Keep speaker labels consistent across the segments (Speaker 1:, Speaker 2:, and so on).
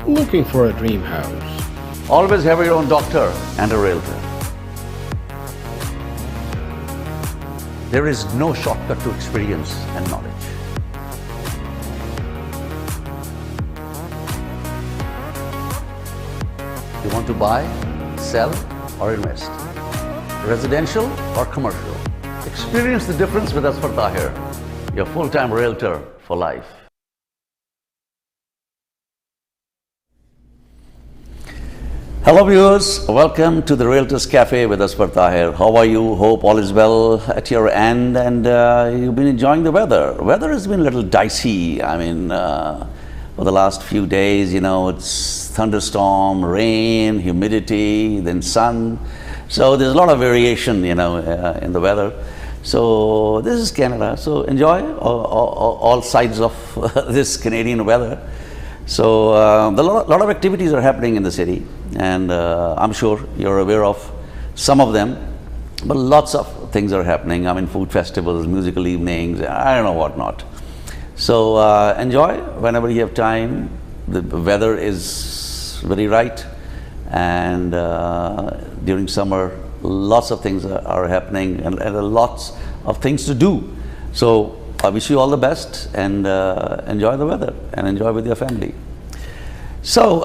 Speaker 1: Looking for a dream house?
Speaker 2: Always have your own doctor and a realtor. There is no shortcut to experience and knowledge. You want to buy, sell, or invest? Residential or commercial? Experience the difference with Azfar Tahir, your full-time realtor for life. Hello viewers, welcome to the Realtors Cafe with Azfar Tahir. How are you? Hope all is well at your end and you've been enjoying the weather. Weather has been a little dicey. I mean, for the last few days, you know, it's thunderstorm, rain, humidity, then sun. So there's a lot of variation, you know, in the weather. So this is Canada. So enjoy all sides of this Canadian weather. So a lot of activities are happening in the city, and I'm sure you're aware of some of them, but lots of things are happening. I mean, food festivals, musical evenings, I don't know what not. So enjoy whenever you have time. The weather is very right, and during summer, lots of things are happening and lots of things to do. So I wish you all the best and enjoy the weather and enjoy with your family. So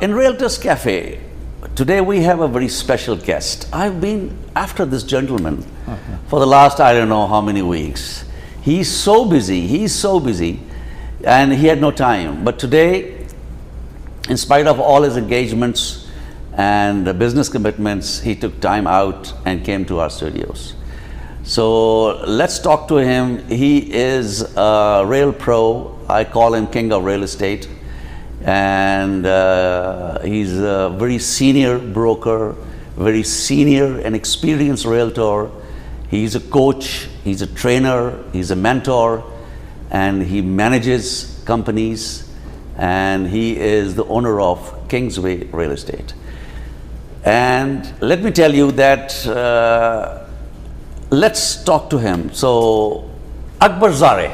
Speaker 2: in Realtors Cafe, today we have a very special guest. I've been after this gentleman for the last I don't know how many weeks. He's so busy and he had no time. But today, in spite of all his engagements and business commitments, he took time out and came to our studios. So let's talk to him. He is a real pro. I call him king of real estate. And he's a very senior broker, very senior and experienced realtor. He's a coach, he's a trainer, he's a mentor, and he manages companies, and he is the owner of Kingsway Real Estate. And let me tell you that let's talk to him. So, Akbar Zareh,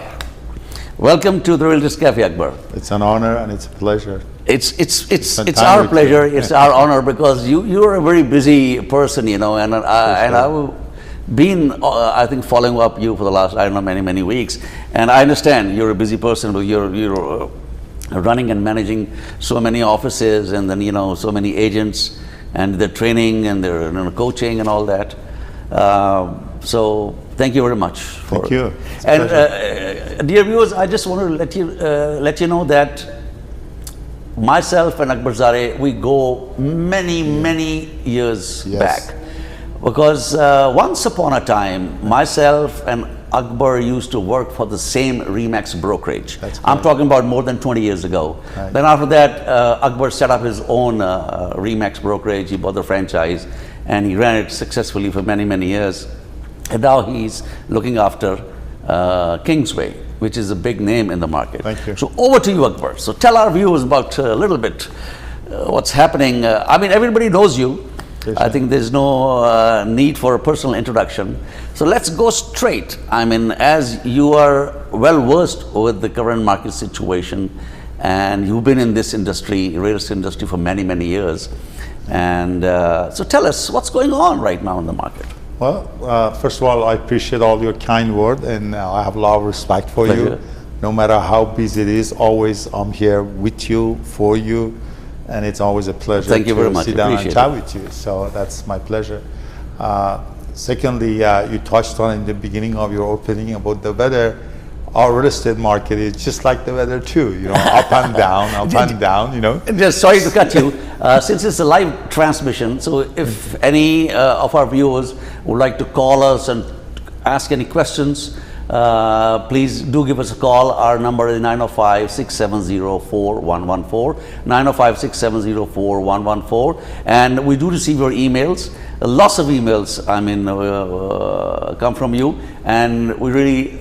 Speaker 2: welcome to the Realtors Cafe, Akbar.
Speaker 3: It's an honor and it's a pleasure.
Speaker 2: It's our pleasure. It's our honor because you're a very busy person, you know, and I've been I think following up you for the last I don't know many weeks, and I understand you're a busy person, but you're running and managing so many offices, and then you know so many agents, and they're training and they're coaching and all that. So thank you very much.
Speaker 3: Thank you.
Speaker 2: And dear viewers, I just want to let you know that myself and Akbar Zareh, we go many years back. Because once upon a time, myself and Akbar used to work for the same Remax brokerage. I'm talking about more than 20 years ago. Right. Then after that, Akbar set up his own Remax brokerage. He bought the franchise and he ran it successfully for many years. And now he's looking after Kingsway, which is a big name in the market.
Speaker 3: Thank you.
Speaker 2: So over to you, Akbar. So tell our viewers about a little bit what's happening. I mean, everybody knows you. I think there's no need for a personal introduction. So let's go straight. I mean, as you are well versed with the current market situation, and you've been in this industry, real estate industry, for many years. And so tell us what's going on right now in the market.
Speaker 3: Well, first of all, I appreciate all your kind word, and I have a lot of respect for you. No matter how busy it is, always I'm here with you, for you, and it's always a pleasure to sit down and chat with you. So that's my pleasure. Secondly, you touched on in the beginning of your opening about the weather. Our real estate market is just like the weather too, you know, up and down, you know.
Speaker 2: Just sorry to cut you, since it's a live transmission, so if any of our viewers would like to call us and ask any questions, please do give us a call. Our number is 905-670-4114, 905-670-4114, and we do receive your emails. Lots of emails, I mean, come from you, and we're really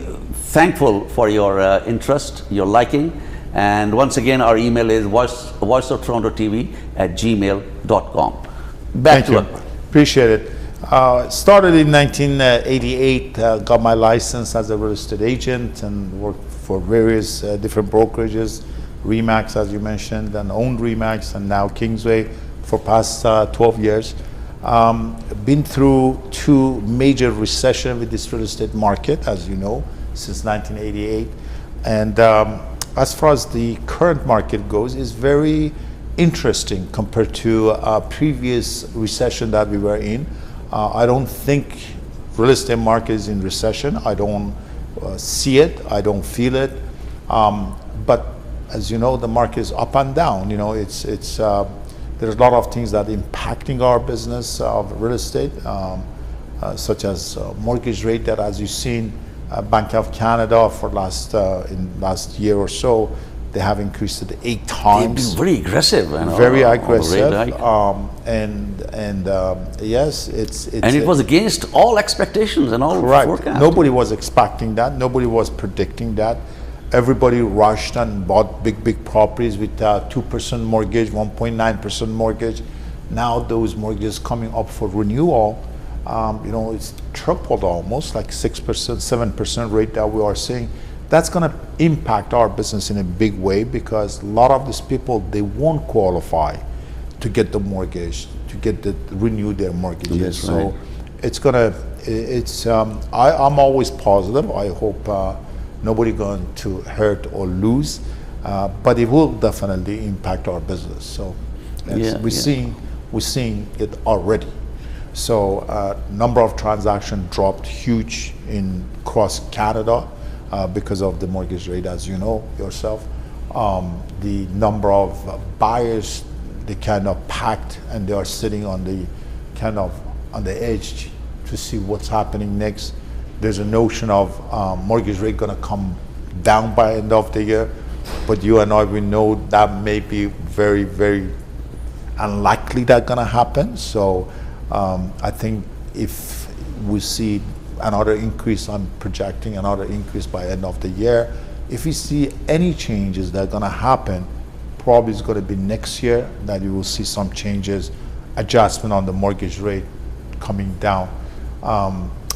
Speaker 2: thankful for your interest, your liking, and once again our email is voiceoftorontotv@gmail.com. Back to you.
Speaker 3: Appreciate it. Started in 1988, got my license as a real estate agent and worked for various different brokerages. Remax, as you mentioned, and owned Remax, and now Kingsway for past 12 years. Been through two major recessions with this real estate market, as you know, since 1988. And as far as the current market goes, is very interesting compared to a previous recession that we were in. I don't think real estate market is in recession. I don't see it. I don't feel it. But as you know, the market is up and down. You know, there's a lot of things that are impacting our business of real estate, such as mortgage rate that, as you've seen, Bank of Canada for last year or so, they have increased it 8 times.
Speaker 2: They've been very aggressive.
Speaker 3: Very aggressive. Yes,
Speaker 2: and it was against all expectations and all forecasts.
Speaker 3: Nobody was expecting that. Nobody was predicting that. Everybody rushed and bought big properties with 2% mortgage, 1.9% mortgage. Now those mortgages coming up for renewal, you know, it's tripled almost, like 6%, 7% rate that we are seeing. That's going to impact our business in a big way, because a lot of these people, they won't qualify to get the mortgage, to renew their mortgages.
Speaker 2: That's
Speaker 3: so
Speaker 2: right.
Speaker 3: I'm always positive. I hope nobody going to hurt or lose, but it will definitely impact our business. So yes, we're seeing it already. So number of transactions dropped huge across Canada because of the mortgage rate, as you know yourself. The number of buyers, they kind of packed, and they are sitting on the edge to see what's happening next. There's a notion of mortgage rate going to come down by end of the year, but you and I, we know that may be very, very unlikely that's going to happen. So I think if we see another increase, I'm projecting another increase by end of the year. If we see any changes that are going to happen, probably it's going to be next year that you will see some changes, adjustment on the mortgage rate coming down.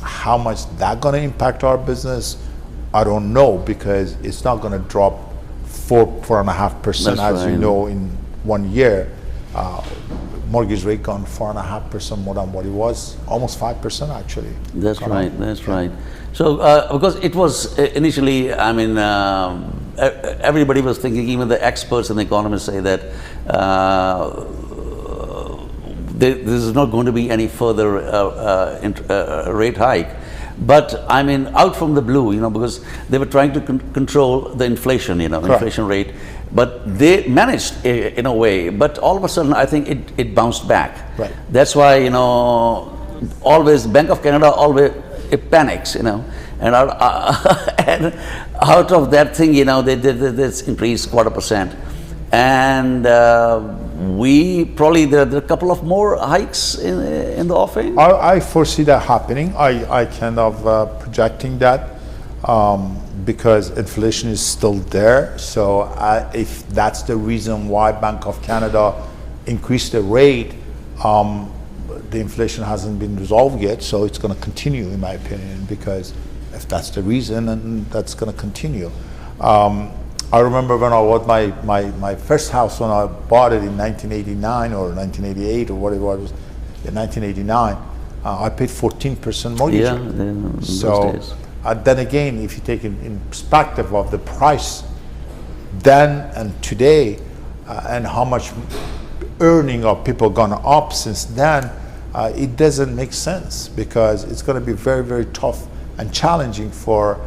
Speaker 3: How much that going to impact our business, I don't know, because it's not going to drop 4.5%, as you know, in 1 year. Mortgage rate gone 4.5% more than what it was, almost 5% actually.
Speaker 2: That's right. That's right. So because it was initially, I mean, everybody was thinking, even the experts and the economists say that this is not going to be any further rate hike. But I mean, out from the blue, you know, because they were trying to control the inflation, you know, inflation rate. But they managed in a way. But all of a sudden, I think it bounced back.
Speaker 3: Right.
Speaker 2: That's why, you know, always Bank of Canada always it panics, you know, and out of that thing, you know, they increased 0.25%, and we probably there are a couple of more hikes in the offing.
Speaker 3: I foresee that happening. I kind of projecting that because inflation is still there. So if that's the reason why Bank of Canada increased the rate, the inflation hasn't been resolved yet. So it's going to continue, in my opinion, because if that's the reason, then that's going to continue. I remember when I bought my first house, when I bought it in 1989 or 1988 or what it was, in 1989, I paid 14% mortgage.
Speaker 2: Yeah, those days.
Speaker 3: Then again, if you take it in perspective of the price then and today, and how much earning of people gone up since then, it doesn't make sense, because it's going to be very, very tough and challenging for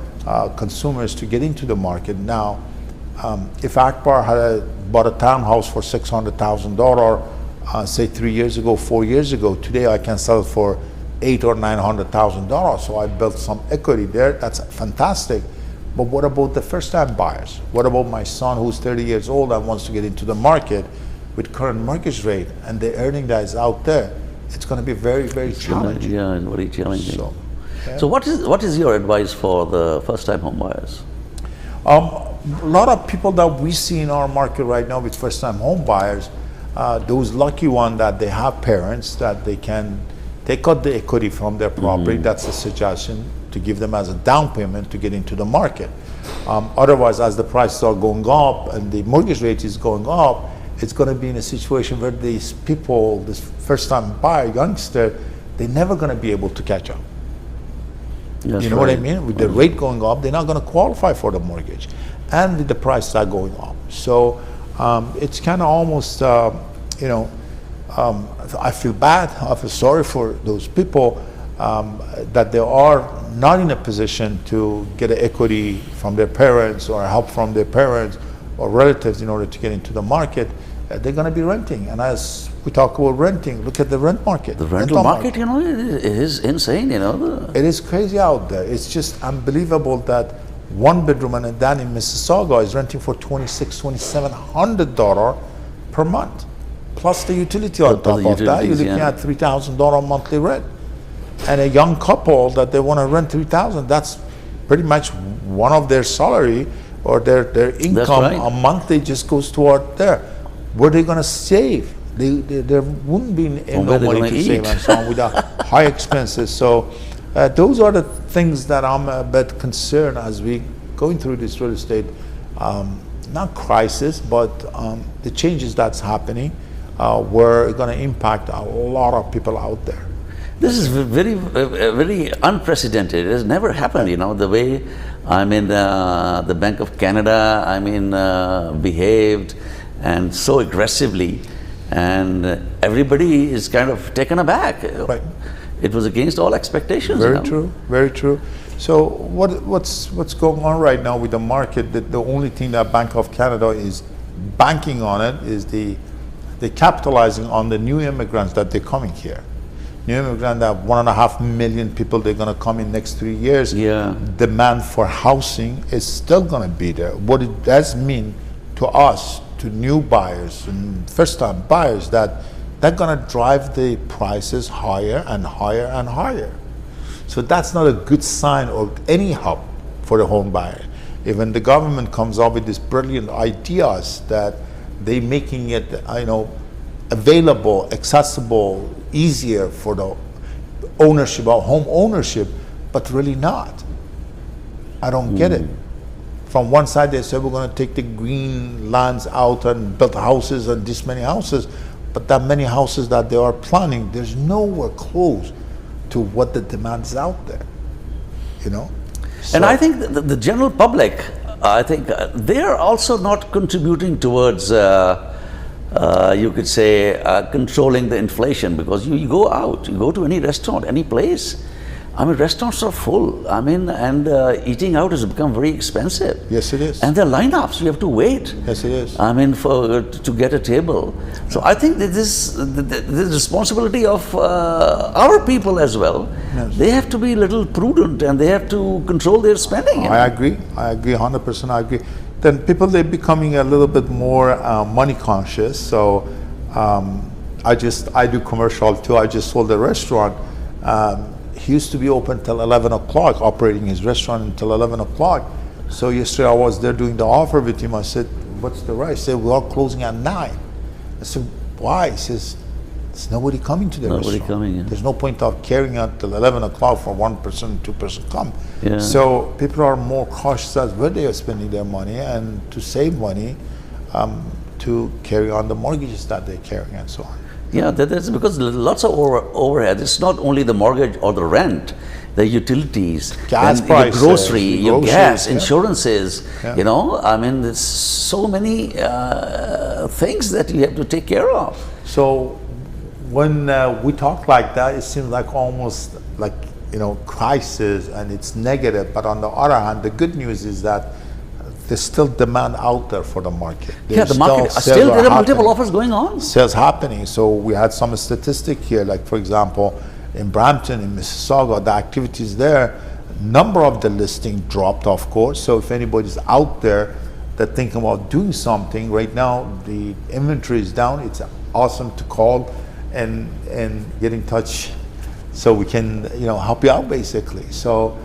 Speaker 3: consumers to get into the market now. If Akbar had bought a townhouse for $600,000, say 3 years ago, 4 years ago, today I can sell it for $800,000 or $900,000. So I built some equity there. That's fantastic. But what about the first-time buyers? What about my son who's 30 years old and wants to get into the market with current mortgage rate and the earning that is out there? It's going to be very, very challenging.
Speaker 2: Yeah, very challenging. So what is your advice for the first-time home buyers?
Speaker 3: A lot of people that we see in our market right now with first-time home buyers, those lucky ones that they have parents that they can take out the equity from their property. That's a suggestion to give them as a down payment to get into the market. Otherwise, as the prices are going up and the mortgage rate is going up, it's going to be in a situation where these people, this first-time buyer, youngster, they're never going to be able to catch up.
Speaker 2: That's
Speaker 3: You know
Speaker 2: right.
Speaker 3: what I mean? With the rate going up, they're not going to qualify for the mortgage, and with the prices are going up. So it's kind of almost, you know, I feel bad. I feel sorry for those people that they are not in a position to get an equity from their parents or help from their parents or relatives in order to get into the market. They're going to be renting, and as we talk about renting, look at the rent market.
Speaker 2: The rental market, you know, it is insane, you know.
Speaker 3: It is crazy out there. It's just unbelievable that one bedroom and then in Mississauga is renting for $2,600-$2,700 per month, plus the utility on top of that. You're looking at $3,000 monthly rent. And a young couple that they want to rent $3,000, that's pretty much one of their salary or their income a month. They just goes toward there. Where are they going to save? There wouldn't be no money to save and so on without high expenses. So those are the things that I'm a bit concerned as we going through this real estate, not crisis, but the changes that's happening were going to impact a lot of people out there.
Speaker 2: This is very unprecedented. It has never happened, you know, the way, I mean, the Bank of Canada, I mean, behaved and so aggressively, and everybody is kind of taken aback.
Speaker 3: Right.
Speaker 2: It was against all expectations.
Speaker 3: Very
Speaker 2: you know?
Speaker 3: true, very true. So what's going on right now with the market? The only thing that Bank of Canada is banking on it is they're capitalizing on the new immigrants that they're coming here. New immigrants, that 1.5 million people, they're going to come in next 3 years.
Speaker 2: Yeah.
Speaker 3: Demand for housing is still going to be there. What it does mean to us, to new buyers and first-time buyers, that they're going to drive the prices higher and higher and higher. So that's not a good sign of any help for the home buyer. Even the government comes up with these brilliant ideas that they're making it, you know, available, accessible, easier for the ownership of home ownership, but really not. I don't get it. From one side they say we're going to take the green lands out and build houses and this many houses, but that many houses that they are planning, there's nowhere close to what the demand is out there, you know.
Speaker 2: And I think the general public, I think they're also not contributing towards you could say controlling the inflation, because you go out, you go to any restaurant, any place, I mean, restaurants are full, I mean, and eating out has become very expensive.
Speaker 3: Yes, it is.
Speaker 2: And there are lineups, you have to wait.
Speaker 3: Yes, it is.
Speaker 2: I mean, to get a table. So I think that this the responsibility of our people as well.
Speaker 3: Yes.
Speaker 2: They have to be a little prudent and they have to control their spending.
Speaker 3: I agree 100%. I agree. Then people, they're becoming a little bit more money conscious. So I do commercial too. I just sold a restaurant. He used to be open till 11 o'clock, operating his restaurant until 11 o'clock. So yesterday I was there doing the offer with him. I said, what's the rush? He said, we are closing at 9. I said, why? He says, there's nobody coming to the restaurant.
Speaker 2: Nobody coming, yeah.
Speaker 3: There's no point of carrying out till 11 o'clock for one person, two person come.
Speaker 2: Yeah.
Speaker 3: So people are more cautious as where they are spending their money, and to save money, to carry on the mortgages that they're carrying and so on.
Speaker 2: Yeah, that's because lots of overhead. It's not only the mortgage or the rent, the utilities,
Speaker 3: gas
Speaker 2: then
Speaker 3: prices,
Speaker 2: your grocery, your gas,
Speaker 3: yeah.
Speaker 2: insurances.
Speaker 3: Yeah.
Speaker 2: You know, I mean, there's so many things that you have to take care of.
Speaker 3: So when we talk like that, it seems like almost like, you know, crisis and it's negative. But on the other hand, the good news is that there's still demand out there for the market.
Speaker 2: Yeah, the market, still there are multiple offers going on.
Speaker 3: Sales happening. So we had some statistic here, like for example, in Brampton, in Mississauga, the activities there, number of the listing dropped, of course. So if anybody's out there that thinking about doing something, right now the inventory is down. It's awesome to call and get in touch so we can, you know, help you out basically. So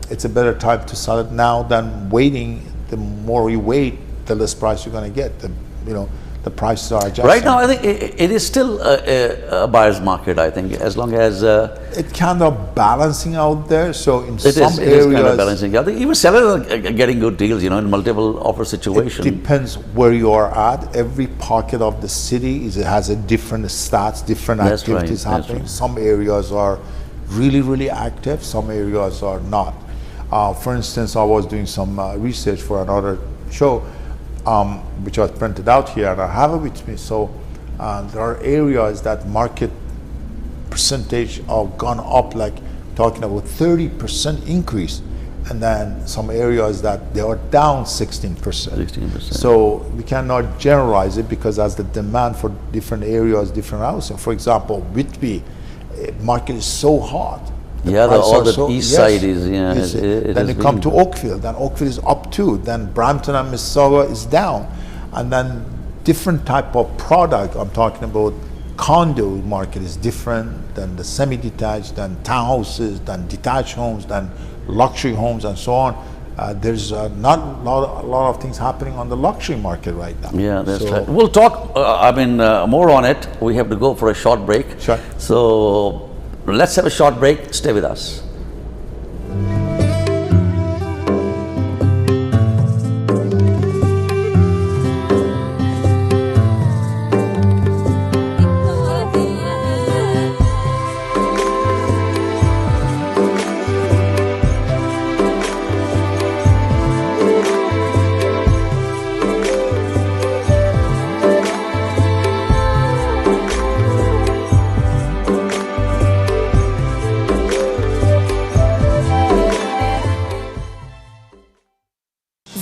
Speaker 3: it's a better time to sell it now than waiting. The more you wait, the less price you're going to get. The the prices are adjusted.
Speaker 2: Right now, I think it is still a buyer's market, I think, as long as...
Speaker 3: It kind of balancing out there. So in some areas...
Speaker 2: It is kind of balancing out. Even sellers are getting good deals, you know, in multiple offer situations.
Speaker 3: It depends where you are at. Every pocket of the city has a different stats, different activities happening. Right. Some areas are really, really active. Some areas are not. For instance, I was doing some research for another show, which was printed out here, and I have it with me. So there are areas that market percentage have gone up, like talking about 30% increase, and then some areas that they are down 16%.
Speaker 2: 16%.
Speaker 3: So we cannot generalize it, because as the demand for different areas, different housing. For example, Whitby market is so hot.
Speaker 2: All the east side is,
Speaker 3: then you come to Oakville, then Oakville is up too, then Brampton and Mississauga is down. And then different type of product, I'm talking about condo market is different than the semi-detached, than townhouses, than detached homes, than luxury homes, and so on. There's not a lot of things happening on the luxury market right now.
Speaker 2: Yeah, that's right. We'll talk, more on it. We have to go for a short break.
Speaker 3: Sure.
Speaker 2: So let's have a short break. Stay with us.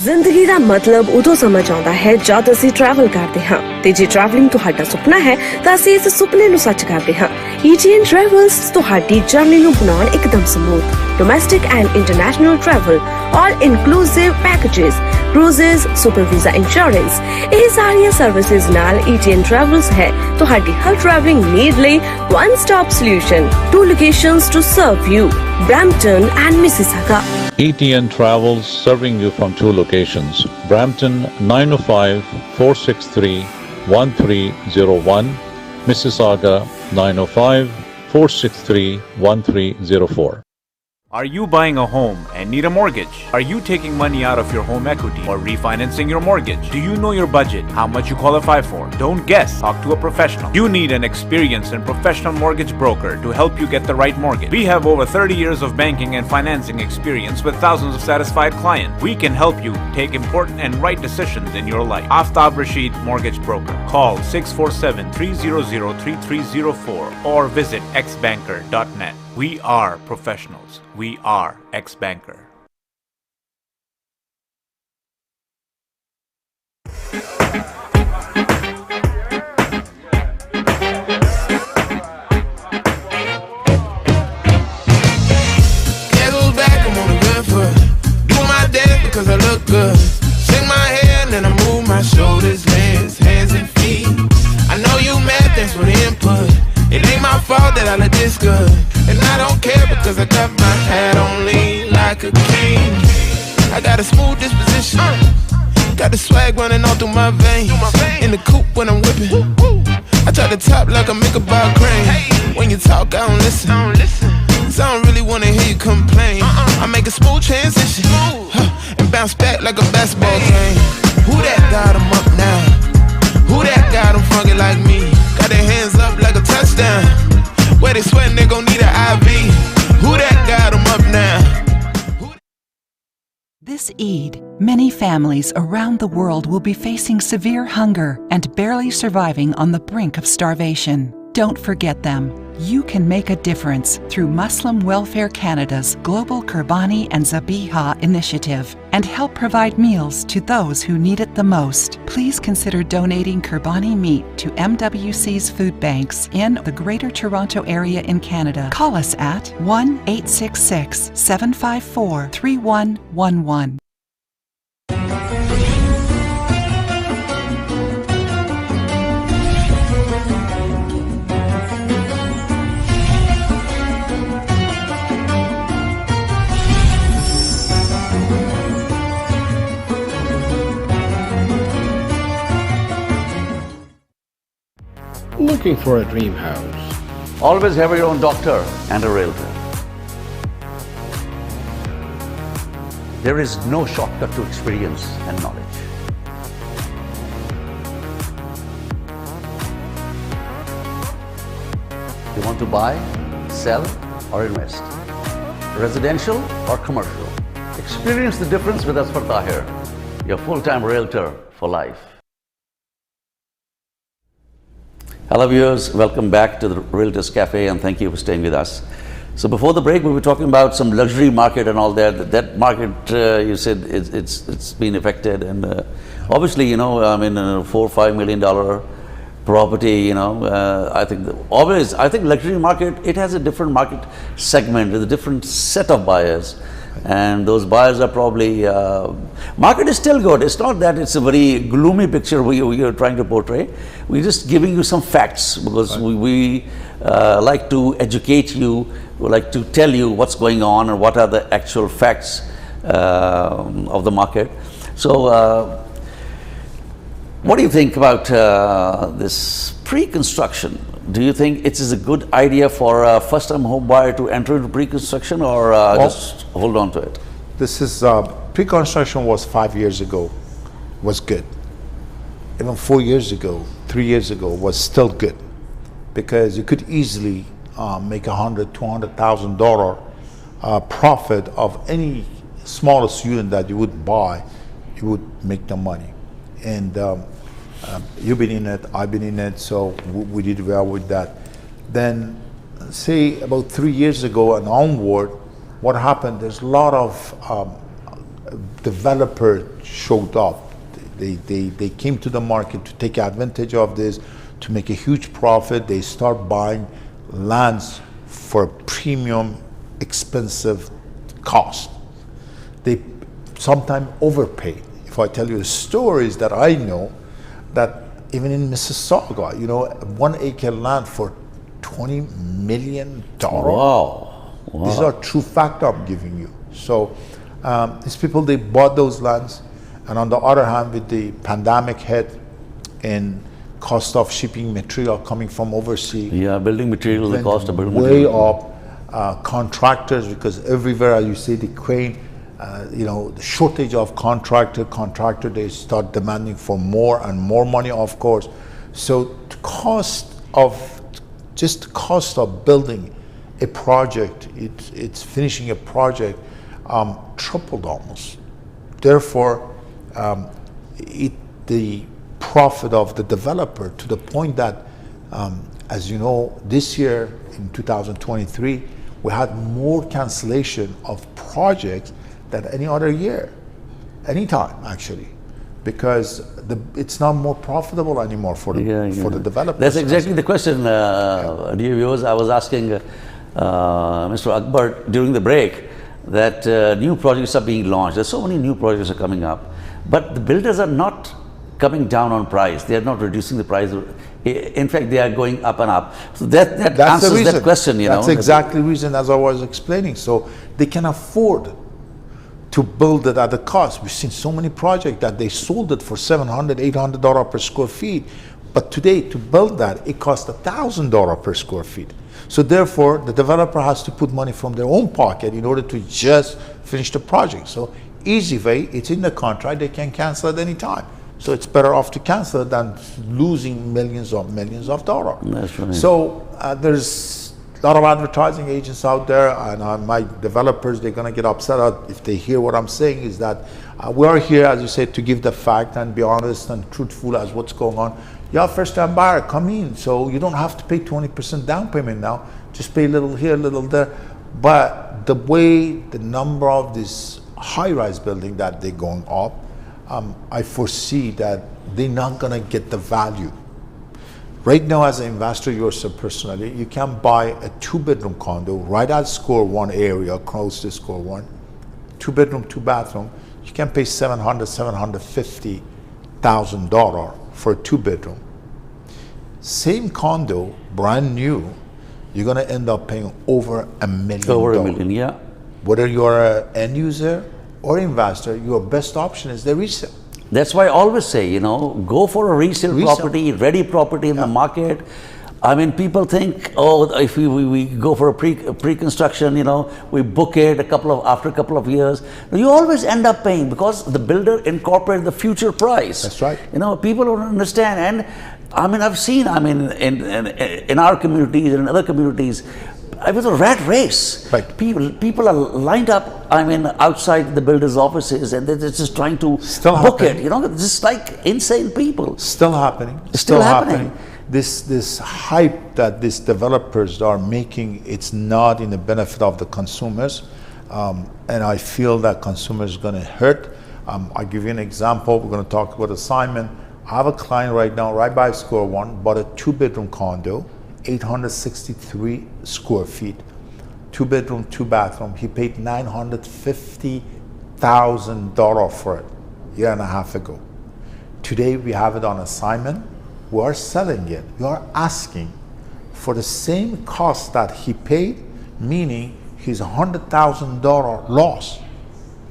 Speaker 4: ਜ਼ਿੰਦਗੀ ਦਾ ਮਤਲਬ ਉਦੋਂ ਸਮਝ ਆਉਂਦਾ ਹੈ ਜਦ ਅਸੀਂ travel ਕਰਦੇ ਹਾਂ ਤੇ ਜੇ ਟਰੈਵਲਿੰਗ ਤੁਹਾਡਾ ਸੁਪਨਾ ਹੈ ਤਾਂ ਅਸੀਂ ਇਸ ਸੁਪਨੇ ਨੂੰ ਸੱਚ ਕਰਦੇ ਹਾਂ। ETN ਟਰੈਵਲਸ ਤੁਹਾਡੀ ਜਰਨੀ ਨੂੰ ਬਣਾਉਣ ਇੱਕਦਮ smooth domestic and international travel all inclusive packages cruises super visa insurance ਇਹ ਸਾਰੀਆਂ ਸਰਵਿਸਿਜ਼ ਨਾਲ ETN ਟਰੈਵਲਸ ਹੈ ਤੁਹਾਡੀ ਹਰ ਟਰੈਵਲਿੰਗ ਨੀਡ ਲਈ one stop solution, 2 locations to serve you, Brampton and Mississauga.
Speaker 5: ETN Travels serving you from 2 locations, Brampton 905-463-1301, Mississauga 905-463-1304.
Speaker 6: Are you buying a home and need a mortgage? Are you taking money out of your home equity or refinancing your mortgage? Do you know your budget, how much you qualify for? Don't guess. Talk to a professional. You need an experienced and professional mortgage broker to help you get the right mortgage. We have over 30 years of banking and financing experience with thousands of satisfied clients. We can help you take important and right decisions in your life. Aftab Rashid Mortgage Broker. Call 647-300-3304 or visit xbanker.net. We are professionals. We are X-Banker.
Speaker 7: Cause I look good. Shake my head and I move my shoulders, legs, hands and feet. I know you mad, thanks for the input. It ain't my fault that I look this good. And I don't care because I got my hat on lean like a king. I got a smooth disposition. Got the swag running all through my veins. In the coupe when I'm whipping. I try to top like I make a bar crane. When you talk, I don't listen. Cause I don't really wanna hear you complain. I make a smooth transition and bounce back like a basketball game. Who that got him up now? Who that got him funky like me? Got their hands up like a touchdown. Where they sweating, they gon' need an IV. Who that got him up now?
Speaker 8: This Eid, many families around the world will be facing severe hunger and barely surviving on the brink of starvation. Don't forget them. You can make a difference through Muslim Welfare Canada's Global Qurbani and Zabiha initiative and help provide meals to those who need it the most. Please consider donating Qurbani meat to MWC's food banks in the Greater Toronto Area in Canada. Call us at 1-866-754-3111.
Speaker 1: Looking for a dream house?
Speaker 2: Always have your own doctor and a realtor. There is no shortcut to experience and knowledge. You want to buy, sell, or invest? Residential or commercial? Experience the difference with Azfar Tahir, your full-time realtor for life. Hello viewers, welcome back to the Realtors Cafe and thank you for staying with us. So before the break we were talking about some luxury market and all that. That market you said it's been affected, and obviously, you know, I mean, $4 or $5 million property, you know, I think luxury market, it has a different market segment with a different set of buyers. And those buyers are probably, market is still good. It's not that it's a very gloomy picture we are trying to portray. We're just giving you some facts because we like to educate you, we like to tell you what's going on and what are the actual facts of the market. So what do you think about this pre-construction? Do you think it is a good idea for a first-time home buyer to enter into pre-construction, or just hold on to it?
Speaker 3: This is pre-construction was 5 years ago, was good. Even 4 years ago, 3 years ago was still good, because you could easily make $100,000, $200,000 profit of any smallest unit that you would buy. You would make the money, and you've been in it, I've been in it, so we did well with that. Then, say about 3 years ago and onward, what happened? There's a lot of developers showed up. They came to the market to take advantage of this, to make a huge profit. They start buying lands for premium, expensive cost. They sometimes overpay. If I tell you stories that I know, that even in Mississauga, you know, 1 acre land for $20 million.
Speaker 2: Wow.
Speaker 3: These are true facts I'm giving you. So these people, they bought those lands, and on the other hand, with the pandemic hit and cost of shipping material coming from overseas,
Speaker 2: building material, the cost of building
Speaker 3: way
Speaker 2: material
Speaker 3: up. Contractors, because everywhere, as you say, the crane, you know, the shortage of contractor, they start demanding for more and more money, of course. So the cost of building a project, it's finishing a project, tripled almost. Therefore, the profit of the developer, to the point that, as you know, this year in 2023, we had more cancellation of projects than any other year, anytime actually, because it's not more profitable anymore for the developers.
Speaker 2: That's exactly the question, dear viewers. I was asking Mr. Akbar during the break that new projects are being launched. There's so many new projects are coming up, but the builders are not coming down on price. They are not reducing the price. In fact, they are going up and up. So that answers that question.
Speaker 3: That's exactly the reason, as I was explaining. So they can afford to build it at the cost. We've seen so many projects that they sold it for $700, $800 per square feet. But today, to build that, it costs $1,000 per square feet. So therefore, the developer has to put money from their own pocket in order to just finish the project. So easy way, it's in the contract, they can cancel at any time. So it's better off to cancel it than losing millions of dollars.
Speaker 2: That's right.
Speaker 3: So there's a lot of advertising agents out there, and my developers, they're going to get upset if they hear what I'm saying, is that we are here, as you said, to give the fact and be honest and truthful as what's going on. You're a first-time buyer, come in. So you don't have to pay 20% down payment now. Just pay a little here, a little there. But the way the number of this high-rise building that they're going up, I foresee that they're not going to get the value. Right now, as an investor yourself personally, you can buy a 2-bedroom condo right at Score 1 area, close to Score 1, 2-bedroom, 2-bathroom. You can pay $750,000 for a 2-bedroom. Same condo, brand new, you're going to end up paying over $1 million.
Speaker 2: Over $1 million, yeah.
Speaker 3: Whether you're an end user or investor, your best option is the resale.
Speaker 2: That's why I always say, you know, go for a resale property, ready property in the market. I mean, people think, oh, if we go for a pre-construction, you know, we book it after a couple of years. You always end up paying because the builder incorporated the future price.
Speaker 3: That's right.
Speaker 2: You know, people don't understand. And I mean, I've seen, I mean, in our communities and in other communities, it was a rat race.
Speaker 3: Right.
Speaker 2: People are lined up, I mean, outside the builder's offices, and they're just trying to
Speaker 3: Still
Speaker 2: book
Speaker 3: happening.
Speaker 2: it. You know, just like insane people.
Speaker 3: Still happening.
Speaker 2: Still happening.
Speaker 3: This hype that these developers are making, it's not in the benefit of the consumers, and I feel that consumers are going to hurt. I'll give you an example. We're going to talk about assignment. I have a client right now, right by Square One, bought a 2-bedroom condo, 863 square feet, 2-bedroom, 2-bathroom. He paid $950,000 for it a year and a half ago. Today we have it on assignment. We are selling it. We are asking for the same cost that he paid, meaning his $100,000 loss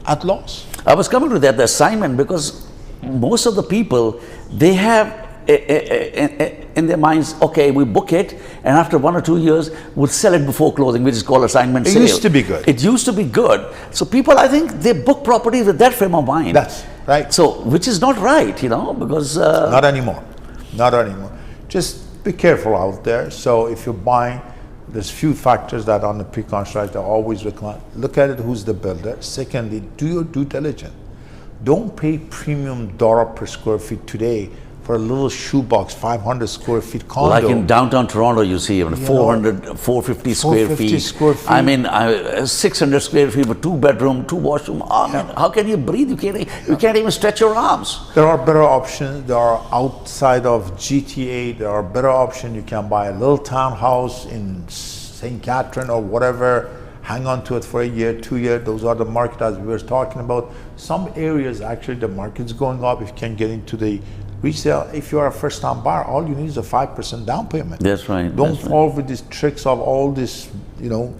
Speaker 3: at loss.
Speaker 2: I was coming to that, the assignment, because most of the people, they have in their minds, okay, we book it, and after 1 or 2 years, we'll sell it before closing, which is called assignment sale.
Speaker 3: It used to be good.
Speaker 2: It used to be good. So people, I think, they book properties with that frame of mind.
Speaker 3: That's right.
Speaker 2: So, which is not right, you know, because...
Speaker 3: Not anymore. Not anymore. Just be careful out there. So if you're buying, there's few factors that on the pre-construct I always recommend. Look at it, who's the builder. Secondly, do your due diligence. Don't pay premium dollar per square feet today for a little shoebox 500 square feet condo.
Speaker 2: Like in downtown Toronto, you see even 400, 450 square feet.
Speaker 3: Square feet.
Speaker 2: I mean, 600 square feet with 2-bedroom, 2-washroom. I mean, how can you breathe? You can't even stretch your arms.
Speaker 3: There are better options. There are outside of GTA. There are better options. You can buy a little townhouse in St. Catherine or whatever. Hang on to it for a year, 2 years. Those are the market as we were talking about. Some areas actually the market's going up. If you can get into the resale, if you are a first-time buyer, all you need is a 5% down payment.
Speaker 2: That's right.
Speaker 3: Don't fall with these tricks of all this, you know,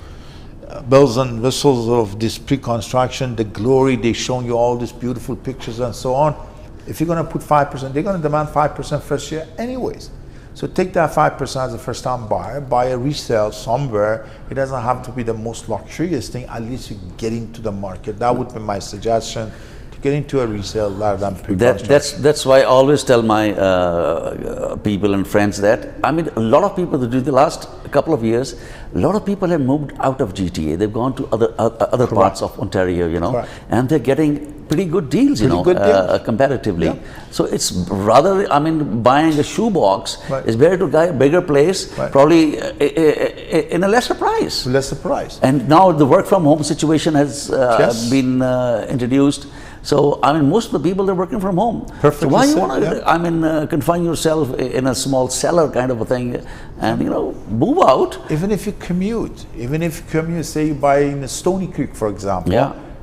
Speaker 3: bells and whistles of this pre-construction, the glory, they showing you all these beautiful pictures and so on. If you're going to put 5%, they're going to demand 5% first year anyways. So take that 5% as a first-time buyer, buy a resale somewhere. It doesn't have to be the most luxurious thing. At least you get into the market. That would be my suggestion. Get into a resale rather than pre-construction.
Speaker 2: That's why I always tell my people and friends that, I mean, a lot of people, the last couple of years, a lot of people have moved out of GTA. They've gone to other parts of Ontario, you know,
Speaker 3: Correct.
Speaker 2: and they're getting pretty good deals, you know, comparatively.
Speaker 3: Yeah.
Speaker 2: So it's rather, I mean, buying a shoebox is better to buy a bigger place, probably in a lesser price.
Speaker 3: Lesser price.
Speaker 2: And now the work from home situation has been introduced. So, I mean, most of the people, they're working from home.
Speaker 3: Perfectly
Speaker 2: so why
Speaker 3: said,
Speaker 2: you want to, I mean, confine yourself in a small cellar kind of a thing and, you know, move out?
Speaker 3: Even if you commute, say you buy in Stony Creek, for example,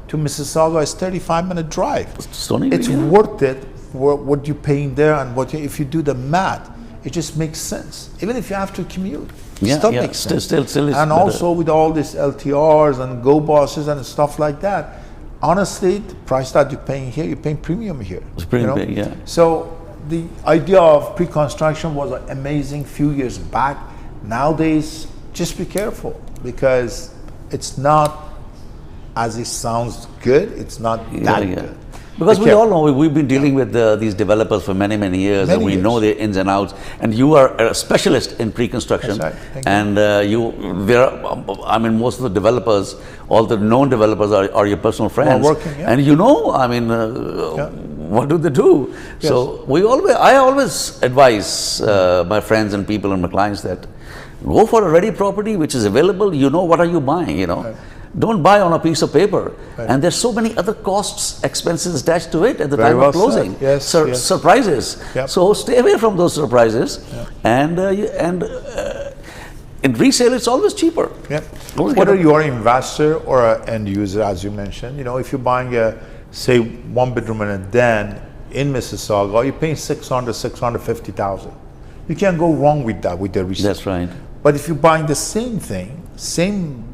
Speaker 3: to Mississauga, it's 35-minute drive.
Speaker 2: Stony Creek,
Speaker 3: it's worth it for what you're paying there, and if you do the math, it just makes sense. Even if you have to commute, still makes sense.
Speaker 2: Still is
Speaker 3: and also with all these LTRs and go bosses and stuff like that, honestly, the price that you're paying here, you're paying premium here.
Speaker 2: It's premium, you know?
Speaker 3: So the idea of pre-construction was amazing few years back. Nowadays, just be careful because it's not as it sounds good. It's not that good.
Speaker 2: Because we all know we've been dealing with these developers for many years, and we know the ins and outs. And you are a specialist in pre-construction, and I mean, most of the developers, all the known developers are your personal friends, and you know, I mean, what do they do? So I always advise my friends and people and my clients that go for a ready property which is available. You know, what are you buying? You know. Don't buy on a piece of paper. And there's so many other costs, expenses attached to it at the time of closing. Surprises. So stay away from those surprises. And in resale, it's always cheaper.
Speaker 3: Whether you are an investor or an end user, as you mentioned, you know, if you're buying a, say, 1-bedroom and a den in Mississauga, you're paying $650,000. You can't go wrong with that with the resale.
Speaker 2: That's right.
Speaker 3: But if you're buying the same thing, same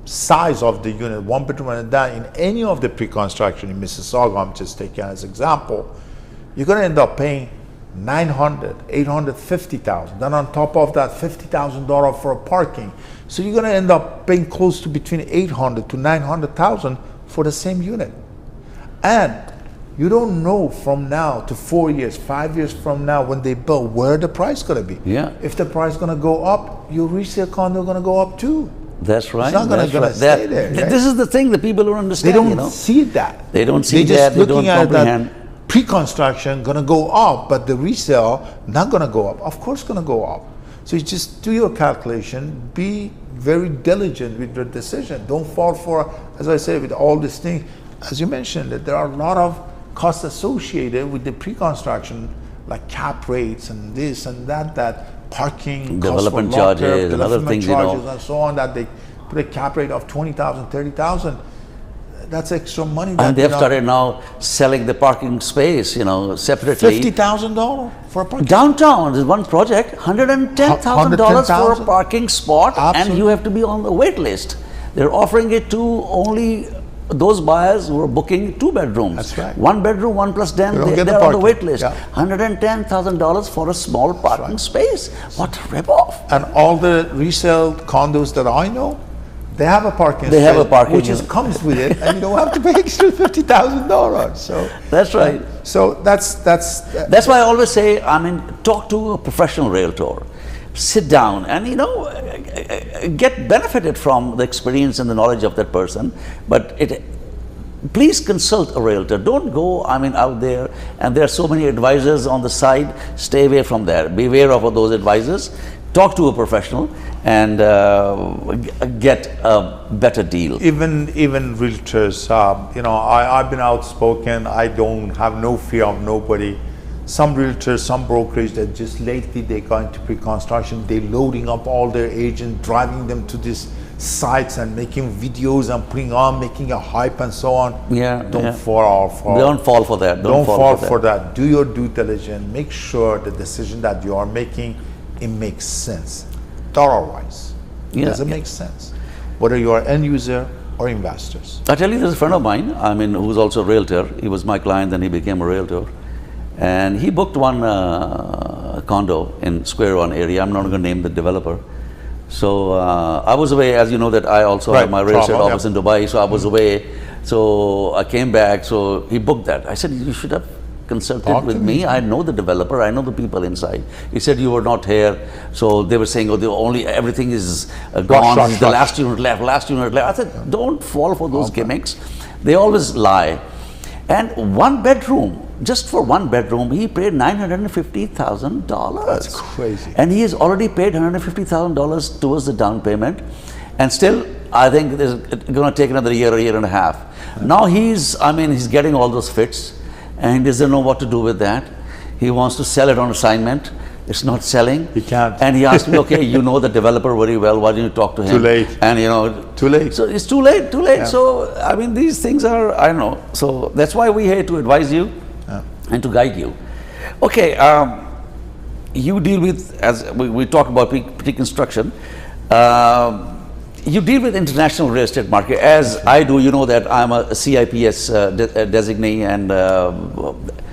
Speaker 3: size of the unit, 1-bedroom and a den in any of the pre-construction in Mississauga, I'm just taking as example, you're going to end up paying 900, 850,000. Then on top of that, $50,000 for a parking. So you're going to end up paying close to between 800 to 900,000 for the same unit. And you don't know from now to 4 years, 5 years from now when they build where the price going to be.
Speaker 2: Yeah.
Speaker 3: If the price is going to go up, your resale condo going to go up too.
Speaker 2: That's right.
Speaker 3: It's not going to stay there. Right?
Speaker 2: This is the thing that people don't understand.
Speaker 3: They don't see that.
Speaker 2: They don't see
Speaker 3: They're
Speaker 2: that.
Speaker 3: just
Speaker 2: They don't
Speaker 3: looking at
Speaker 2: comprehend.
Speaker 3: that pre-construction going to go up, but the resale not going to go up. Of course, going to go up. So you just do your calculation. Be very diligent with your decision. Don't fall for, as I say, with all these things. As you mentioned, that there are a lot of costs associated with the pre-construction, like cap rates and this and that parking,
Speaker 2: development
Speaker 3: cost for
Speaker 2: charges and other
Speaker 3: development
Speaker 2: things,
Speaker 3: charges and so on, that they put a cap rate of 20,000, 30,000. That's extra money. That,
Speaker 2: And they've started now selling the parking space, separately.
Speaker 3: $50,000 for a parking.
Speaker 2: Downtown, there's one project, $110,000 for a parking spot,
Speaker 3: Absolutely.
Speaker 2: and you have to be on the wait list. They're offering it to only those buyers who are booking 2 bedrooms.
Speaker 3: That's right.
Speaker 2: 1 bedroom, 1 plus den,
Speaker 3: You don't get the
Speaker 2: they're on the
Speaker 3: parking.
Speaker 2: wait list.
Speaker 3: Yeah.
Speaker 2: $110,000 for a small parking space. What a rip-off.
Speaker 3: And all the resale condos that I know, they have a parking
Speaker 2: They have
Speaker 3: space,
Speaker 2: a parking,
Speaker 3: which
Speaker 2: yeah.
Speaker 3: comes with it, and you don't have to pay extra $50,000. So
Speaker 2: That's right.
Speaker 3: So that's
Speaker 2: That's why I always say, talk to a professional realtor. Sit down and, get benefited from the experience and the knowledge of that person. But please consult a realtor. Don't go, out there, and there are so many advisors on the side. Stay away from there. Beware of those advisors. Talk to a professional and get a better deal.
Speaker 3: even realtors. I've been outspoken. I don't have no fear of nobody. Some realtors, some brokerage that just lately they got into pre-construction, they loading up all their agents, driving them to these sites and making videos and making a hype and so on. Don't fall for
Speaker 2: Don't fall for that.
Speaker 3: Don't fall for that. Do your due diligence. Make sure the decision that you are making, it makes sense. Dollar-wise, does it make sense? Whether you are end user or investors.
Speaker 2: I tell you, there's a friend of mine, who's also a realtor. He was my client, then he became a realtor. And he booked one condo in Square One area. I'm not going to name the developer. So I was away, as you know, that I also have my real estate office in Dubai. So I was away. So I came back. So he booked that. I said, you should have consulted with me. I know the developer. I know the people inside. He said, you were not here. So they were saying, everything is gone. The last unit left, last unit left. I said, don't fall for those gimmicks. They always lie. And 1 bedroom, just for 1 bedroom, he paid $950,000.
Speaker 3: That's crazy.
Speaker 2: And he has already paid $150,000 towards the down payment. And still, I think it's going to take another year and a half. Now he's getting all those fits, and he doesn't know what to do with that. He wants to sell it on assignment. It's not selling.
Speaker 3: He can't.
Speaker 2: And he asked me, okay, you know the developer very well. Why didn't you talk to him?
Speaker 3: Too late.
Speaker 2: And
Speaker 3: too late.
Speaker 2: So it's too late.
Speaker 3: Yeah.
Speaker 2: So these things are, I don't know. So that's why we're here to advise you and to guide you. Okay, you deal with, as we talked about pre-construction, you deal with international real estate market, as I do. You know that I'm a CIPS designee and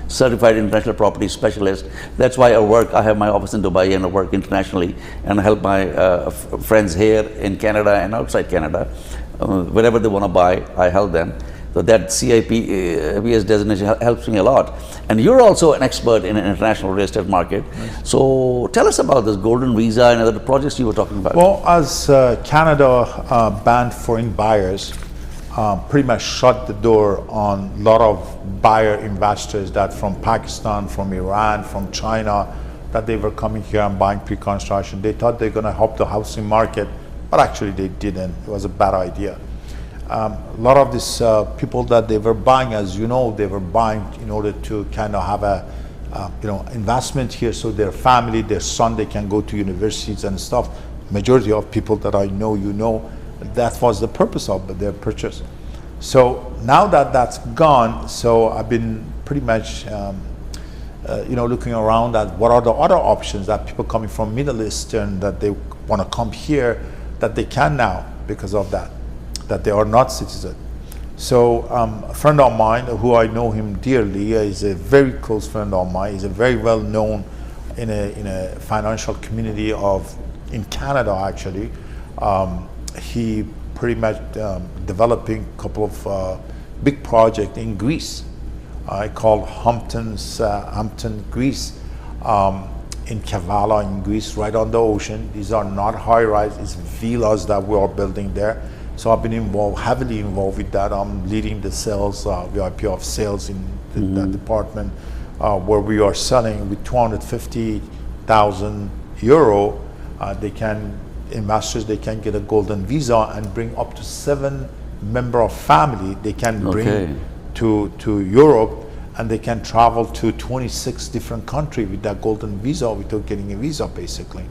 Speaker 2: certified international property specialist. That's why I have my office in Dubai, and I work internationally and I help my friends here in Canada and outside Canada. Wherever they want to buy, I help them. So that CIPS designation helps me a lot. And you're also an expert in an international real estate market. Nice. So tell us about this golden visa and other projects you were talking about.
Speaker 3: Well, as Canada banned foreign buyers, pretty much shut the door on a lot of buyer investors that from Pakistan, from Iran, from China, that they were coming here and buying pre-construction. They thought they're going to help the housing market, but actually they didn't. It was a bad idea. A lot of these people that they were buying, as you know, they were buying in order to kind of have a investment here, so their family, their son, they can go to universities and stuff. Majority of people that I know, that was the purpose of their purchase. So now that that's gone, so I've been pretty much looking around at what are the other options that people coming from Middle Eastern that they want to come here, that they can now because of that they are not citizen. So a friend of mine, who I know him dearly, is a very close friend of mine. He's a very well known in a financial community in Canada actually. He pretty much developing a couple of big projects in Greece. I called Hampton, Greece, in Kavala in Greece, right on the ocean. These are not high-rise; it's villas that we are building there. So I've been heavily involved with that. I'm leading the sales, VIP of sales in that department, where we are selling with 250,000 euro. Investors can get a golden visa and bring up to 7 member of family. They can bring to Europe, and they can travel to 26 different countries with that golden visa without getting a visa, basically.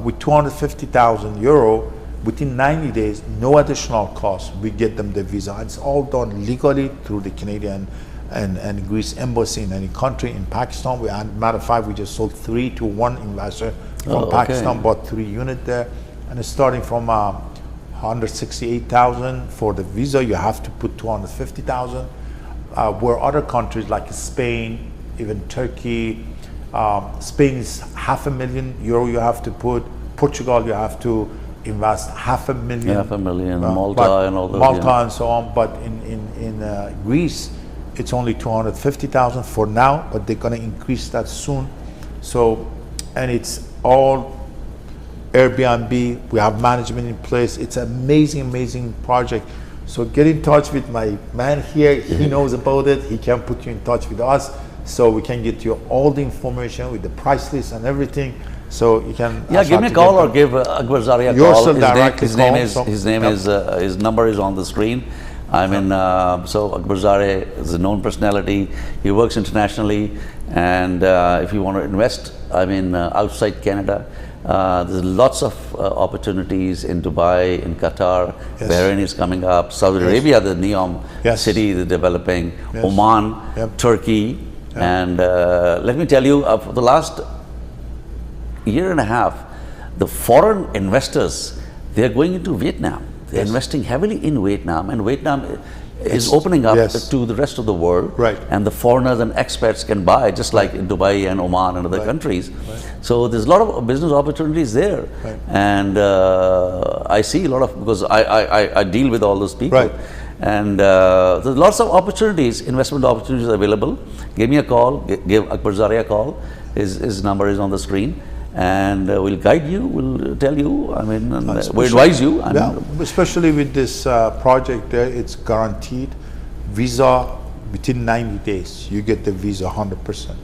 Speaker 3: With 250,000 euro, within 90 days, no additional cost, we get them the visa. It's all done legally through the Canadian and Greece embassy in any country. In Pakistan, matter of fact, we just sold 3 to 1 investor from Pakistan, bought 3 units there. And it's starting from 168,000 for the visa. You have to put 250,000. Where other countries like Spain, even Turkey, Spain is €500,000 you have to put. Portugal, you have to invest $500,000.
Speaker 2: $500,000, Malta and all those.
Speaker 3: Malta and so on. But in Greece, it's only 250,000 for now, but they're going to increase that soon. So, and it's all Airbnb. We have management in place. It's an amazing project. So get in touch with my man here. He knows about it. He can put you in touch with us, so we can get you all the information with the price list and everything. So you can
Speaker 2: give me a call or give Akbar Zareh a call. His number is on the screen. I mean, so Akbar Zareh is a known personality. He works internationally, and if you want to invest, I mean, outside Canada, there's lots of opportunities in Dubai, in Qatar. Bahrain is coming up. Saudi Arabia, the Neom city is developing. Oman, Turkey, and let me tell you, for the last year and a half, the foreign investors, they are going into Vietnam. They're investing heavily in Vietnam, and Vietnam is opening up to the rest of the world.
Speaker 3: Right.
Speaker 2: And the foreigners and expats can buy, just like in Dubai and Oman and other countries. So there's a lot of business opportunities there. And I see a lot of, because I deal with all those people. And there's lots of opportunities, investment opportunities available. Give me a call, give Akbar Zareh a call. His number is on the screen. And we'll guide you, we'll tell you, I mean, we'll advise you.
Speaker 3: Especially with this project there, it's guaranteed visa within 90 days. You get the visa 100%.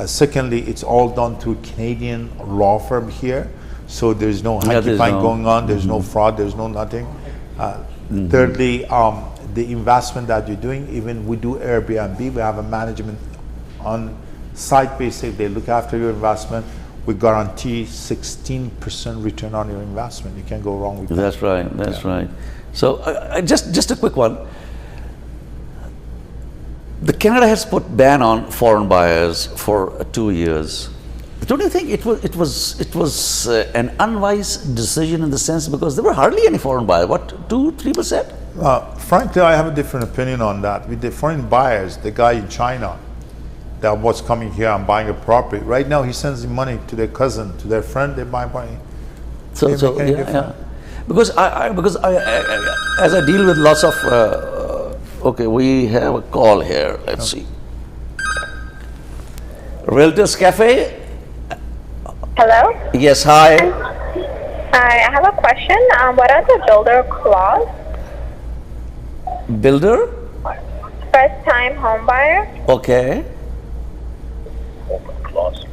Speaker 3: Secondly, it's all done through Canadian law firm here. So there's no hacking going on, there's no fraud, there's no nothing. Thirdly, the investment that you're doing, even we do Airbnb, we have a management on site basis, they look after your investment. We guarantee 16% return on your investment. You can't go wrong with that.
Speaker 2: That's right. That's right. So just a quick one. The Canada has put ban on foreign buyers for 2 years. Don't you think it was an unwise decision in the sense, because there were hardly any foreign buyers? What, 2-3%?
Speaker 3: Frankly, I have a different opinion on that. With the foreign buyers, the guy in China that was coming here and buying a property. Right now, he sends the money to their cousin, to their friend. They buy money.
Speaker 2: Because I as I deal with lots of. Okay, we have a call here. Let's see. Realtors Cafe.
Speaker 9: Hello.
Speaker 2: Yes. Hi.
Speaker 9: Hi. I have a question. What are the builder clause?
Speaker 2: Builder.
Speaker 9: First-time home buyer.
Speaker 2: Okay.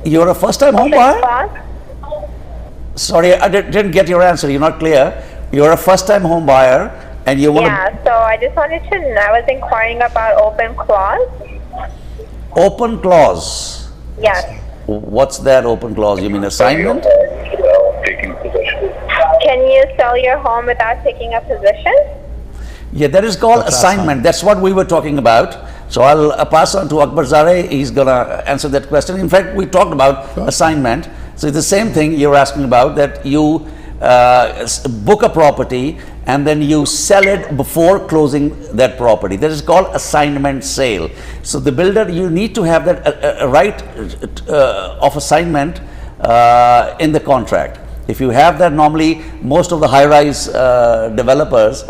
Speaker 2: You're a first-time home buyer? Sorry, I didn't get your answer. You're not clear. You're a first-time home buyer, and you want
Speaker 9: so I just wanted to know, I was inquiring about open clause.
Speaker 2: Open clause?
Speaker 9: Yes.
Speaker 2: What's that open clause? You mean assignment?
Speaker 9: Can you sell your home without taking a position?
Speaker 2: Yeah, that is called assignment. That's what we were talking about. So I'll pass on to Akbar Zareh. He's going to answer that question. In fact, we talked about assignment. So it's the same thing you're asking about, that you book a property and then you sell it before closing that property. That is called assignment sale. So the builder, you need to have that right of assignment in the contract. If you have that, normally most of the high-rise developers,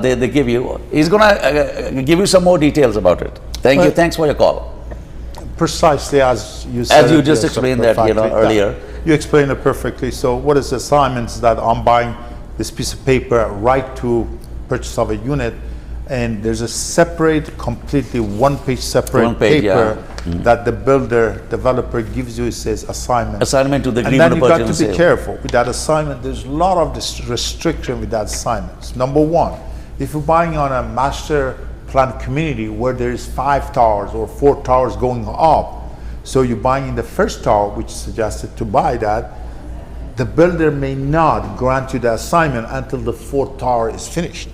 Speaker 2: they give you. He's gonna give you some more details about it. Thank you. Thanks for your call.
Speaker 3: Precisely as you said.
Speaker 2: As you just explained that, earlier.
Speaker 3: Yeah. You explained it perfectly. So what is assignments? That I'm buying this piece of paper, right to purchase of a unit, and there's a separate, completely one-page separate paper that the builder, developer gives you. It says assignment.
Speaker 2: Assignment to the
Speaker 3: agreement. And then you got to be careful with that assignment. There's a lot of restriction with that assignments. Number one, if you're buying on a master plan community where there is 5 towers or 4 towers going up, so you're buying in the first tower, which is suggested to buy that, the builder may not grant you the assignment until the 4th tower is finished.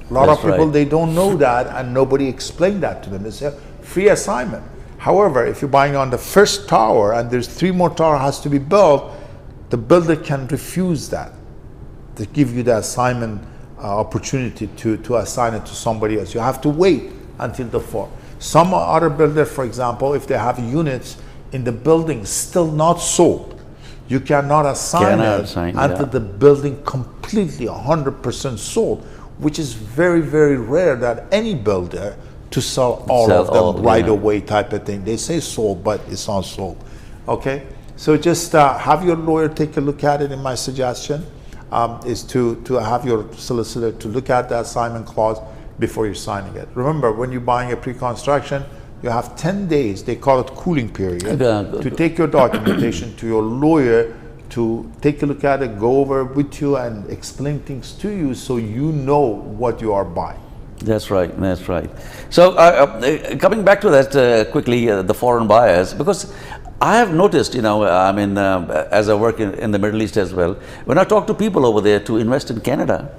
Speaker 3: A lot of people, they don't know that, and nobody explained that to them. It's a free assignment. However, if you're buying on the first tower and there's 3 more towers has to be built, the builder can refuse that, to give you the assignment opportunity to assign it to somebody else. You have to wait until the 4th. Some other builder, for example, if they have units in the building still not sold, you cannot assign until the building completely 100% sold, which is very, very rare that any builder to sell all of them right away type of thing. They say sold, but it's not sold. Okay, so just have your lawyer take a look at it. And my suggestion is to have your solicitor to look at the assignment clause before you're signing it. Remember, when you're buying a pre-construction, you have 10 days, they call it cooling period, to take your documentation to your lawyer to take a look at it, go over with you and explain things to you so you know what you are buying.
Speaker 2: That's right, that's right. So coming back to that quickly, the foreign buyers, because I have noticed, as I work in the Middle East as well, when I talk to people over there to invest in Canada,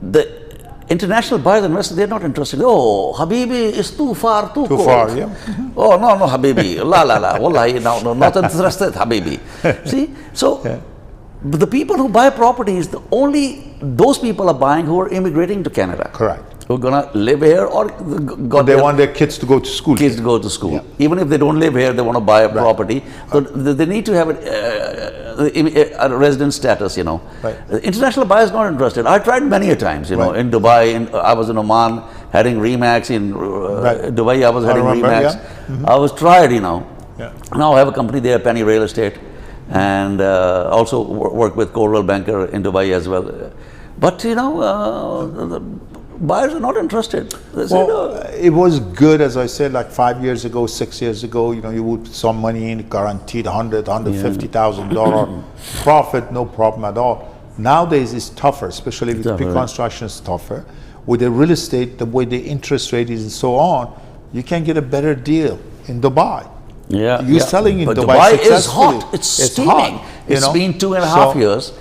Speaker 2: the international buyers and investors, they're not interested. Oh, Habibi, it's too far, too cold.
Speaker 3: Far, yeah.
Speaker 2: Oh, no, Habibi, la, wallahi, no, not interested, Habibi. See, so the people who buy properties, those people are buying who are immigrating to Canada.
Speaker 3: Correct.
Speaker 2: Who are gonna live here or
Speaker 3: they want their kids to go to school.
Speaker 2: Kids to go to school. Yeah. Even if they don't live here, they want to buy a property. So they need to have a resident status,
Speaker 3: Right.
Speaker 2: International buyers not interested. I tried many a times, in Dubai, I was in Oman having Remax, in Dubai I was having Remax. I was tried, Now I have a company there, Penny Real Estate, and also work with Coldwell Banker in Dubai as well. But, buyers are not interested.
Speaker 3: It was good, as I said, like 5 years ago, 6 years ago, you would put some money in, guaranteed $150,000 profit, no problem at all. Nowadays it's tougher, especially with pre-construction is tougher. With the real estate, the way the interest rate is and so on, you can get a better deal in Dubai. You're selling in Dubai
Speaker 2: is hot. It's steaming. Hot, it's been 2.5 years.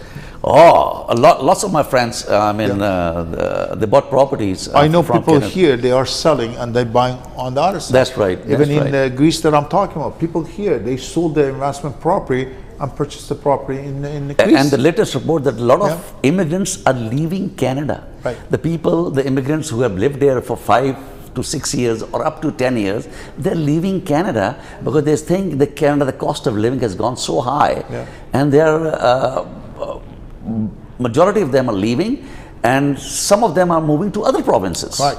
Speaker 2: Lots of my friends, they bought properties.
Speaker 3: I know people here, they are selling and they're buying on the other side.
Speaker 2: That's right.
Speaker 3: Even in Greece that I'm talking about, people here, they sold their investment property and purchased the property in Greece.
Speaker 2: And the latest report that a lot of immigrants are leaving Canada.
Speaker 3: Right.
Speaker 2: The immigrants who have lived there for 5 to 6 years or up to 10 years, they're leaving Canada because they think that the cost of living has gone so high, and they're majority of them are leaving, and some of them are moving to other provinces.
Speaker 3: Right,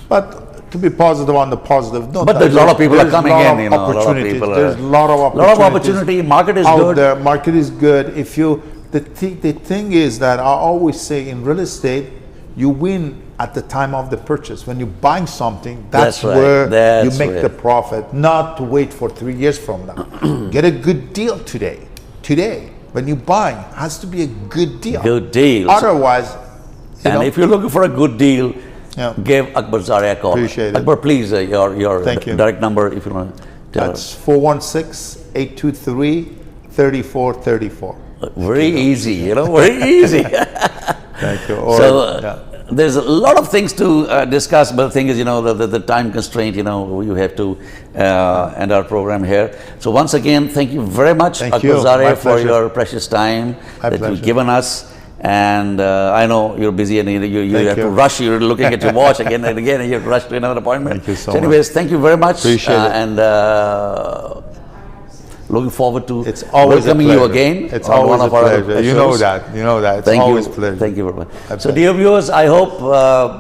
Speaker 3: but to be positive on the positive note,
Speaker 2: but there's a lot of people are coming in. A lot of people.
Speaker 3: There's a lot of
Speaker 2: opportunity. Market is good.
Speaker 3: The market is good. The thing is that I always say in real estate, you win at the time of the purchase. When you're buying something, that's where you make the profit. Not to wait for 3 years from now. Get a good deal today. When you're buying, it has to be a good deal.
Speaker 2: Good deal.
Speaker 3: Otherwise,
Speaker 2: if you're looking for a good deal, give Akbar Zareh a call.
Speaker 3: Appreciate it.
Speaker 2: Akbar, please, your direct number, if you want to tell us.
Speaker 3: That's 416-823-3434.
Speaker 2: Very easy, very easy.
Speaker 3: Thank you.
Speaker 2: there's a lot of things to discuss, but the thing is, the time constraint, you have to end our program here. So once again, thank you very much,
Speaker 3: Thank
Speaker 2: Akbar
Speaker 3: you.
Speaker 2: Zareh,
Speaker 3: My
Speaker 2: for
Speaker 3: pleasure.
Speaker 2: your precious time
Speaker 3: My
Speaker 2: that
Speaker 3: pleasure.
Speaker 2: you've given us. And I know you're busy and you
Speaker 3: Thank
Speaker 2: have to
Speaker 3: you.
Speaker 2: rush. You're looking at your watch again and again, and you have to rush to another appointment.
Speaker 3: Thank you so
Speaker 2: anyways, thank you very much.
Speaker 3: Appreciate it.
Speaker 2: And looking forward to
Speaker 3: It's always
Speaker 2: welcoming
Speaker 3: a
Speaker 2: you
Speaker 3: pleasure.
Speaker 2: again.
Speaker 3: It's
Speaker 2: on
Speaker 3: always
Speaker 2: one of
Speaker 3: a
Speaker 2: our
Speaker 3: pleasure.
Speaker 2: other
Speaker 3: You know
Speaker 2: shows.
Speaker 3: that. You know that. It's
Speaker 2: Thank
Speaker 3: always
Speaker 2: you.
Speaker 3: a pleasure.
Speaker 2: Thank you very much.
Speaker 3: I
Speaker 2: So,
Speaker 3: bet.
Speaker 2: dear viewers, I hope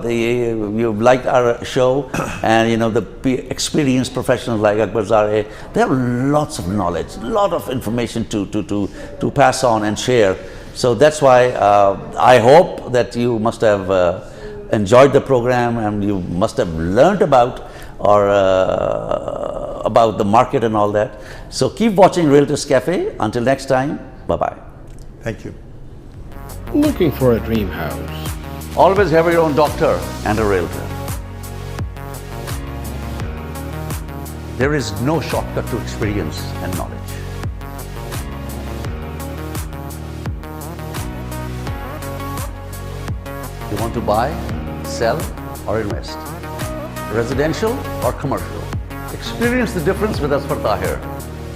Speaker 2: you've liked our show, and the experienced professionals like Akbar Zareh, they have lots of knowledge, lot of information to pass on and share. So that's why I hope that you must have enjoyed the program, and you must have learned about the market and all that. So keep watching Realtors Cafe. Until next time, bye-bye.
Speaker 3: Thank you.
Speaker 1: Looking for a dream house?
Speaker 2: Always have your own doctor and a realtor. There is no shortcut to experience and knowledge. You want to buy, sell, or invest? Residential or commercial? Experience the difference with Azfar Tahir,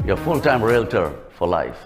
Speaker 2: your full-time realtor for life.